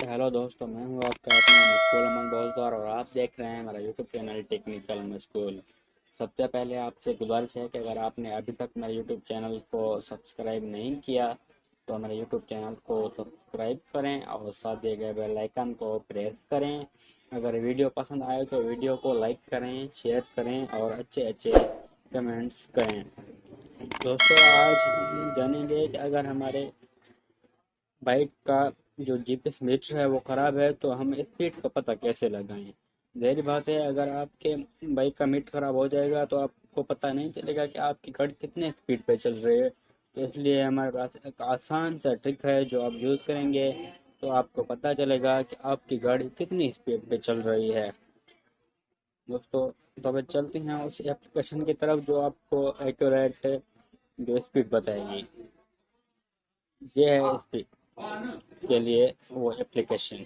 Hello दोस्तों, मैं हूं आपका अपना मशगूल अमन दोस्तदार और आप देख रहे हैं मेरा यूट्यूब चैनल टेक्निकल मशगूल। सबसे पहले आपसे गुजारिश है कि अगर आपने अभी तक मेरे यूट्यूब चैनल को सब्सक्राइब नहीं किया तो मेरे यूट्यूब चैनल को सब्सक्राइब करें और साथ दिए गए बेल आइकन को प्रेस करें। अगर वीडियो पसंद आए तो वीडियो को लाइक करें, शेयर करें और अच्छे अच्छे कमेंट्स करें। दोस्तों, आज हम जानेंगे कि अगर हमारे बाइक का जो जीपीएस मीटर है वो ख़राब है तो हम स्पीड का पता कैसे लगाएं। ज़ाहिर बात है, अगर आपके बाइक का मीटर ख़राब हो जाएगा तो आपको पता नहीं चलेगा कि आपकी गाड़ी कितने स्पीड पे चल रही है। तो इसलिए हमारे पास एक आसान सा ट्रिक है जो आप यूज़ करेंगे तो आपको पता चलेगा कि आपकी गाड़ी कितनी स्पीड पे चल रही है। दोस्तों, तो अब चलते हैं उस एप्लीकेशन की तरफ जो आपको एक्यूरेट जो स्पीड बताएगी। ये है स्पीड के लिए वो एप्लीकेशन।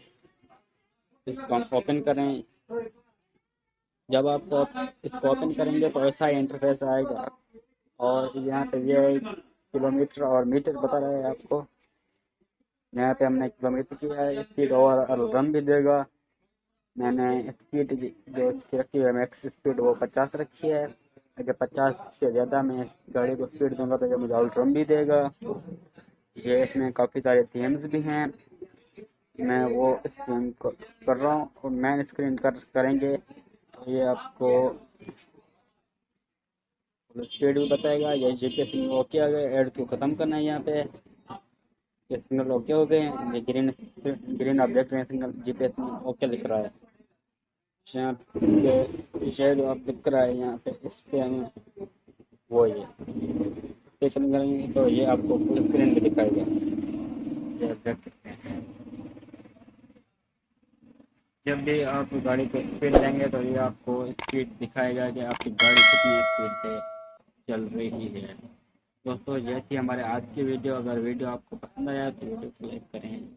इसको हम ओपन करें। जब आप इसको ओपन करेंगे तो ऐसा ही इंटरफेस आएगा और यहाँ पे ये किलोमीटर और मीटर बता रहा है आपको। यहाँ पे हमने किलोमीटर किया है, स्पीड और रन भी देगा। मैंने स्पीड जो इसकी रखी है मैक्स स्पीड वो 50 रखी है। अगर 50 से ज़्यादा मैं गाड़ी को स्पीड दूंगा तो ये मुझे आउट रन भी देगा। ये इसमें काफ़ी सारे थीम्स भी हैं। मैं वो स्क्रीन कर रहा हूँ और मैन स्क्रीन करेंगे तो ये आपको स्पीड भी बताएगा। ये जीपीएस ओके आ गया, ऐड को ख़त्म करना है। यहाँ पे ये सिग्नल ओके हो गए हैं। ये ग्रीन ग्रीन ऑब्जेक्ट में सिग्नल जीपीएस में ओके लिख रहा है। यहाँ पे शेड आप लिख रहा है यहाँ पे, इस पे हमें वो ये करेंगे तो ये आपको स्क्रीन भी दिखाएगा। ये ऑब्जेक्ट जब भी आप गाड़ी पे स्पीड देंगे तो ये आपको स्पीड दिखाएगा कि आपकी गाड़ी कितनी स्पीड पे चल रही है। दोस्तों, ये थी हमारे आज की वीडियो। अगर वीडियो आपको पसंद आया तो वीडियो को लाइक करें।